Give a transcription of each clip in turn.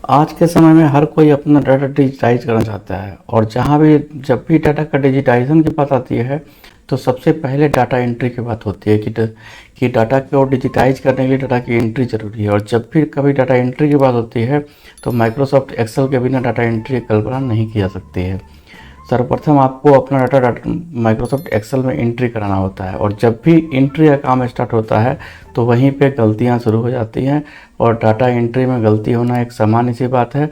आज के समय में हर कोई अपना डाटा डिजिटाइज करना चाहता है और जहाँ भी जब भी डाटा का डिजिटाइजेशन की बात आती है तो सबसे पहले डाटा एंट्री की बात होती है कि डाटा को डिजिटाइज करने के लिए डाटा की एंट्री जरूरी है। और जब भी कभी डाटा एंट्री की बात होती है तो माइक्रोसॉफ्ट एक्सेल के बिना डाटा एंट्री की कल्पना नहीं की जा सकती है। सर्वप्रथम आपको अपना डाटा माइक्रोसॉफ्ट एक्सेल में एंट्री कराना होता है और जब भी एंट्री का काम स्टार्ट होता है तो वहीं पे गलतियां शुरू हो जाती हैं। और डाटा एंट्री में गलती होना एक सामान्य सी बात है,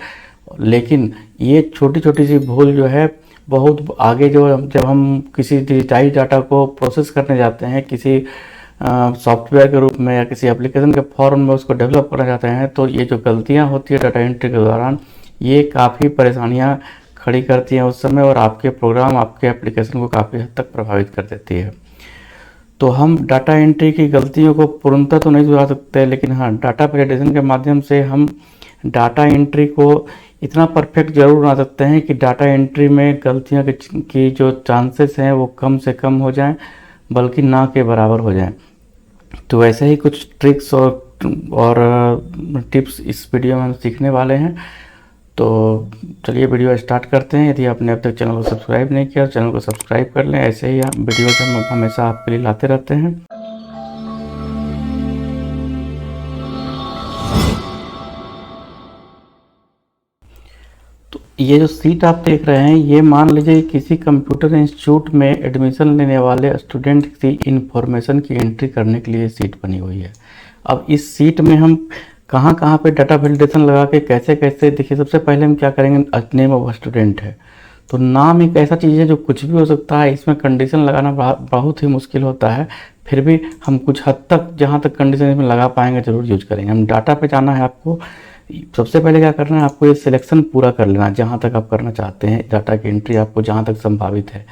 लेकिन ये छोटी छोटी सी भूल जो है बहुत आगे जब हम किसी डिजिटाइज डाटा को प्रोसेस करने जाते हैं किसी सॉफ्टवेयर के रूप में या किसी एप्लीकेशन के फॉर्म में उसको डेवलप करना चाहते हैं तो ये जो गलतियाँ होती है डाटा एंट्री के दौरान ये काफ़ी परेशानियाँ खड़ी करती हैं उस समय और आपके प्रोग्राम आपके एप्लीकेशन को काफ़ी हद तक प्रभावित कर देती है। तो हम डाटा एंट्री की गलतियों को पूर्णतः तो नहीं सुधार सकते, लेकिन हाँ डाटा वैलिडेशन के माध्यम से हम डाटा एंट्री को इतना परफेक्ट जरूर बना सकते हैं कि डाटा एंट्री में गलतियाँ की जो चांसेस हैं वो कम से कम हो जाएं, बल्कि ना के बराबर हो जाएं। तो वैसे ही कुछ ट्रिक्स और टिप्स इस वीडियो में हम सीखने वाले हैं। तो चलिए वीडियो स्टार्ट करते हैं। यदि आपने अब तक चैनल को सब्सक्राइब नहीं किया तो चैनल को सब्सक्राइब कर लें। ऐसे ही वीडियो हम हमेशा आपके लिए लाते रहते हैं। तो ये जो सीट आप देख रहे हैं ये मान लीजिए किसी कंप्यूटर इंस्टीट्यूट में एडमिशन लेने वाले स्टूडेंट की इंफॉर्मेशन की एंट्री करने के लिए सीट बनी हुई है। अब इस सीट में हम कहाँ कहाँ पे डाटा वैलिडेशन लगा के कैसे कैसे देखिए, सबसे पहले हम क्या करेंगे, नेम ऑफ स्टूडेंट है तो नाम एक ऐसा चीज़ है जो कुछ भी हो सकता है, इसमें कंडीशन लगाना बहुत ही मुश्किल होता है। फिर भी हम कुछ हद तक जहाँ तक कंडीशन इसमें लगा पाएंगे जरूर यूज करेंगे। हम डाटा पे जाना है, आपको सबसे पहले क्या करना है, आपको ये सिलेक्शन पूरा कर लेना जहाँ तक आप करना चाहते हैं। डाटा की एंट्री आपको जहाँ तक संभावित है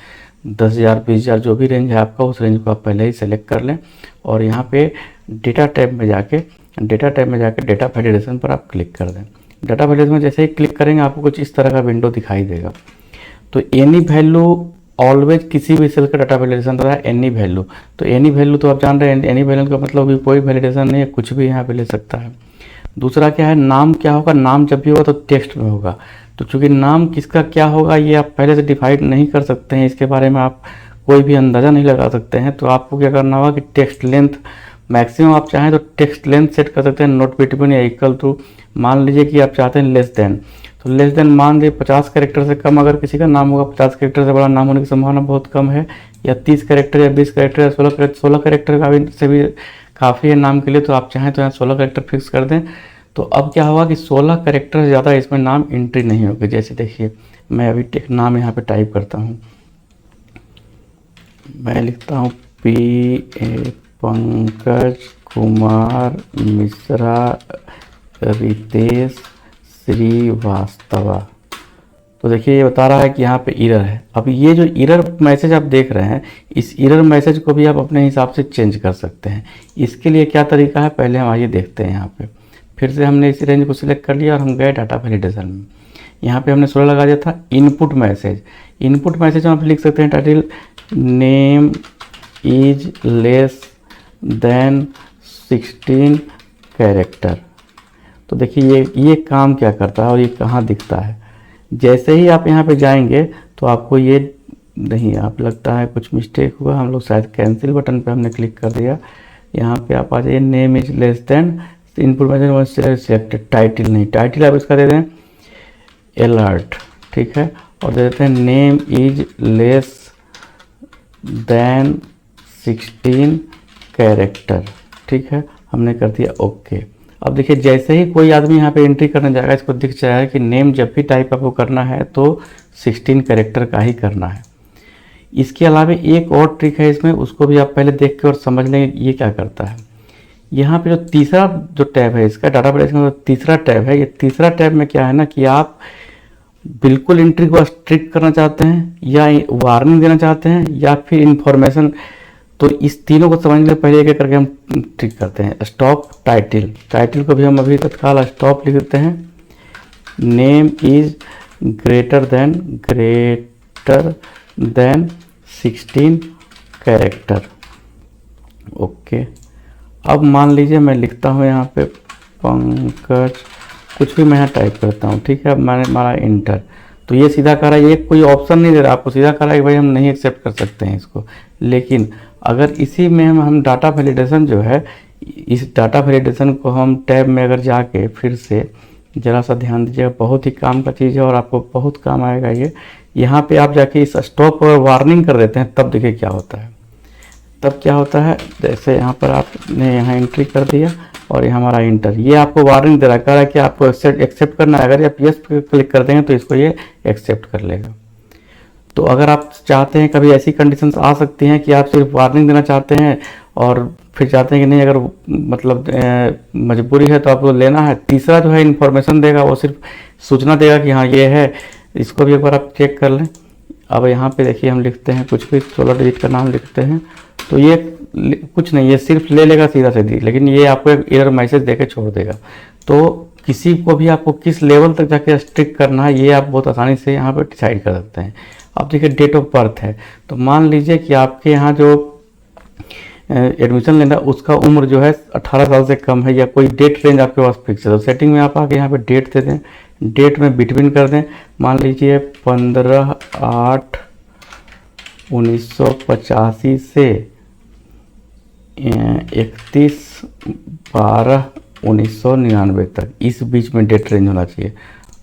10,000 20,000 जो भी रेंज है आपका, उस रेंज को आप पहले ही सेलेक्ट कर लें और यहाँ पे डेटा टैब में जाके डेटा वैलिडेशन पर आप क्लिक कर दें। डाटा वैलिडेशन में जैसे ही क्लिक करेंगे आपको कुछ इस तरह का विंडो दिखाई देगा। तो एनी वैल्यू ऑलवेज किसी भी सेल का डाटा वैलिडेशन रहा है एनी वैल्यू। तो एनी वैल्यू तो आप जान रहे हैं, एनी वैल्यू का मतलब भी कोई वैलिडेशन नहीं है, कुछ भी यहाँ पे ले सकता है। दूसरा क्या है, नाम क्या होगा, नाम जब भी होगा तो टेक्स्ट में होगा। तो चूंकि नाम किसका क्या होगा ये आप पहले से डिफाइड नहीं कर सकते हैं, इसके बारे में आप कोई भी अंदाज़ा नहीं लगा सकते हैं। तो आपको क्या करना होगा कि टेक्स्ट लेंथ मैक्सिमम आप चाहें तो टेक्स्ट लेंथ सेट कर सकते हैं, नॉट बिटवीन या इक्वल टू। मान लीजिए कि आप चाहते हैं लेस देन, तो लेस देन मान लीजिए 50 कैरेक्टर से कम अगर किसी का नाम होगा, 50 कैरेक्टर से बड़ा नाम होने की संभावना बहुत कम है, या 30 कैरेक्टर या 20 कैरेक्टर या 16 कैरेक्टर का भी से भी काफ़ी है नाम के लिए, तो आप चाहें तो यहाँ 16 कैरेक्टर फिक्स कर दें। तो अब क्या होगा कि 16 कैरेक्टर से ज़्यादा इसमें नाम एंट्री नहीं होगी। जैसे देखिए मैं अभी नाम यहाँ पे टाइप करता हूँ, मैं लिखता हूँ PA पंकज कुमार मिश्रा रितेश श्रीवास्तवा। तो देखिए ये बता रहा है कि यहाँ पे एरर है। अब ये जो एरर मैसेज आप देख रहे हैं, इस एरर मैसेज को भी आप अपने हिसाब से चेंज कर सकते हैं। इसके लिए क्या तरीका है पहले हम आइए देखते हैं। यहाँ पे फिर से हमने इस रेंज को सिलेक्ट कर लिया और हम गए डाटा वैलिडेशन में। यहाँ पे हमने 16 लगा दिया था। इनपुट मैसेज में आप लिख सकते हैं title name is less than 16 character. तो देखिए ये काम क्या करता है और ये कहाँ दिखता है। जैसे ही आप यहाँ पे जाएंगे तो आपको ये नहीं, आप लगता है कुछ मिस्टेक हुआ, हम लोग शायद कैंसिल बटन पे हमने क्लिक कर दिया। यहाँ पे आप आ जाइए, name is less than input message selected, title नहीं, टाइटल आप इसका दे दें अलर्ट, ठीक है, और दे देते हैं name is less than 16 character, ठीक है, हमने कर दिया ओके। अब देखिए जैसे ही कोई आदमी यहाँ पे एंट्री करने जाएगा इसको दिख जाएगा कि नेम जब भी टाइप आपको करना है तो 16 कैरेक्टर का ही करना है। इसके अलावा एक और ट्रिक है इसमें, उसको भी आप पहले देख के और समझ लेंगे ये क्या करता है। यहाँ पे जो तीसरा जो टैब है इसका डाटा वैलिडेशन का तीसरा टैब है, ये तीसरा टैब में क्या है ना कि आप बिल्कुल एंट्री को स्ट्रिक्ट करना चाहते हैं या वार्निंग देना चाहते हैं या फिर इंफॉर्मेशन, तो इस तीनों को समझने से पहले एक करके हम ट्रिक करते हैं। स्टॉप टाइटल को भी हम अभी तत्काल स्टॉप लिख देते हैं। Name is greater than 16 character, okay. अब मान लीजिए मैं लिखता हूँ यहाँ पे पंकज कुछ भी मैं यहाँ टाइप करता हूँ, ठीक है। अब मैंने मारा इंटर, तो ये सीधा कह रहा है, ये कोई ऑप्शन नहीं दे रहा आपको, सीधा कह रहा है कि भाई हम नहीं एक्सेप्ट कर सकते हैं इसको। लेकिन अगर इसी में हम डाटा वैलिडेशन जो है, इस डाटा वैलिडेशन को हम टैब में अगर जाके फिर से ज़रा सा ध्यान दीजिएगा, बहुत ही काम का चीज़ है और आपको बहुत काम आएगा ये। यहाँ पे आप जाके इस स्टॉप और वार्निंग कर देते हैं, तब देखिए क्या होता है। तब क्या होता है, जैसे यहाँ पर आपने यहाँ एंट्री कर दिया और ये हमारा इंटर, ये आपको वार्निंग दे रहा है, कह रहा है कि आपको एक्सेप्ट करना है। अगर आप यस पे क्लिक कर देंगे तो इसको ये एक्सेप्ट कर लेगा। तो अगर आप चाहते हैं, कभी ऐसी कंडीशंस आ सकती हैं कि आप सिर्फ वार्निंग देना चाहते हैं और फिर चाहते हैं कि नहीं, अगर मतलब मजबूरी है तो आपको लेना है। तीसरा जो है इन्फॉर्मेशन देगा, वो सिर्फ सूचना देगा कि हाँ ये है, इसको भी एक बार आप चेक कर लें। अब यहाँ पे देखिए हम लिखते हैं कुछ भी, 16 डिजिट का नाम लिखते हैं, तो ये कुछ नहीं, ये सिर्फ ले लेगा सीधा सीधी, लेकिन ये आपको एक एरर मैसेज देके छोड़ देगा। तो किसी को भी आपको किस लेवल तक जाके स्ट्रिक्ट करना है, ये आप बहुत आसानी से यहाँ पर डिसाइड कर सकते हैं। अब देखिए डेट ऑफ बर्थ है, तो मान लीजिए कि आपके यहाँ जो एडमिशन लेना उसका उम्र जो है 18 साल से कम है, या कोई डेट रेंज आपके पास फिक्स है, तो सेटिंग में आप आके यहाँ पे डेट दे दें, डेट में बिटवीन कर दें, मान लीजिए 15/8/1985 से 31/12/1999 तक, इस बीच में डेट रेंज होना चाहिए।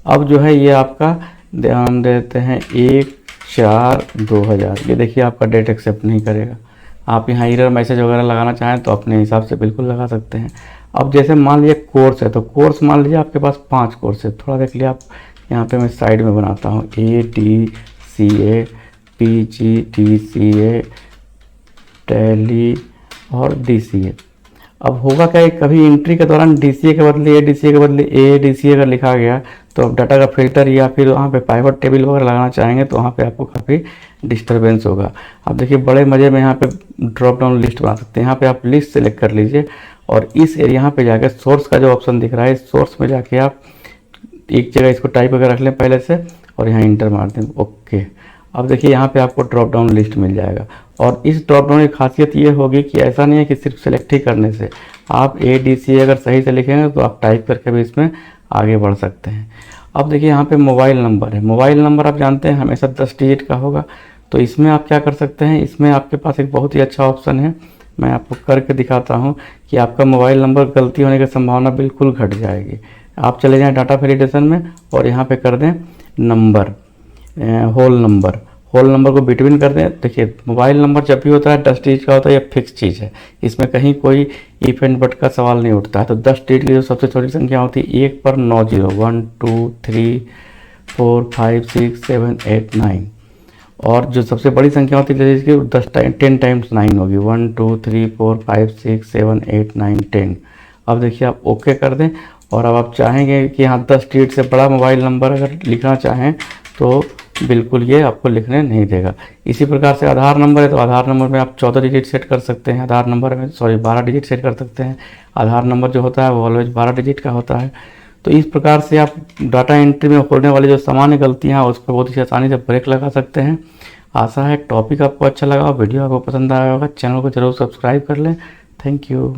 अब जो है ये आपका ध्यान देते हैं 1/4/2000, ये देखिए आपका डेट एक्सेप्ट नहीं करेगा। आप यहाँ एरर मैसेज वगैरह लगाना चाहें तो अपने हिसाब से बिल्कुल लगा सकते हैं। अब जैसे मान लीजिए कोर्स है, तो कोर्स मान लीजिए आपके पास 5 कोर्स है, थोड़ा देख लिया आप, यहाँ पे मैं साइड में बनाता हूँ, ADCA, PGDCA, टैली और DCA। अब होगा क्या, कभी एंट्री के दौरान DCA के बदले ADCA के बदले ADCA अगर लिखा गया, तो अब डाटा का फिल्टर या फिर वहाँ पे पाइवट टेबल वगैरह लगाना चाहेंगे तो वहाँ पे आपको काफ़ी डिस्टरबेंस होगा। आप देखिए बड़े मज़े में यहाँ पे ड्रॉप डाउन लिस्ट बना सकते हैं। यहाँ पे आप लिस्ट सेलेक्ट कर लीजिए और इस यहाँ पे जाकर सोर्स का जो ऑप्शन दिख रहा है, सोर्स में जाके आप एक जगह इसको टाइप करके रख लें पहले से और यहाँ इंटर मार दें, ओके। अब देखिए यहाँ पे आपको ड्रॉप डाउन लिस्ट मिल जाएगा। और इस ड्रॉप डाउन की खासियत ये होगी कि ऐसा नहीं है कि सिर्फ सेलेक्ट ही करने से, आप ADCA अगर सही से लिखेंगे तो आप टाइप करके भी इसमें आगे बढ़ सकते हैं। अब देखिए यहाँ पे मोबाइल नंबर है, मोबाइल नंबर आप जानते हैं हमेशा 10 डिजिट का होगा। तो इसमें आप क्या कर सकते हैं, इसमें आपके पास एक बहुत ही अच्छा ऑप्शन है, मैं आपको करके दिखाता हूँ कि आपका मोबाइल नंबर गलती होने की संभावना बिल्कुल घट जाएगी। आप चले जाएँ डाटा वैलिडेशन में और यहाँ पे कर दें नंबर, होल नंबर को बिटवीन कर दें। देखिए मोबाइल नंबर जब भी होता है 10 डिजिट का होता है, ये फिक्स चीज़ है, इसमें कहीं कोई इफ एंड बट का सवाल नहीं उठता है। तो 10 डिजिट की जो सबसे छोटी संख्या होती है 1 पर 9 0, 1 2 3 4 5 6 7 8 9, और जो सबसे बड़ी संख्या होती है जिसकी 10 टाइम्स 9 होगी, 1 2 3 4 5 6 7 8 9 10। अब देखिए आप ओके कर दें और अब आप चाहेंगे कि यहाँ 10 डिजिट से बड़ा मोबाइल नंबर अगर लिखना चाहें तो बिल्कुल ये आपको लिखने नहीं देगा। इसी प्रकार से आधार नंबर है, तो आधार नंबर में आप 14 डिजिट सेट कर सकते हैं, आधार नंबर में 12 डिजिट सेट कर सकते हैं। आधार नंबर जो होता है वो ऑलवेज 12 डिजिट का होता है। तो इस प्रकार से आप डाटा एंट्री में होने वाली जो सामान्य गलतियाँ हैं उस पर बहुत ही आसानी से ब्रेक लगा सकते हैं। आशा है टॉपिक आपको अच्छा लगा, वीडियो आपको पसंद आया होगा। चैनल को जरूर सब्सक्राइब कर लें। Thank you.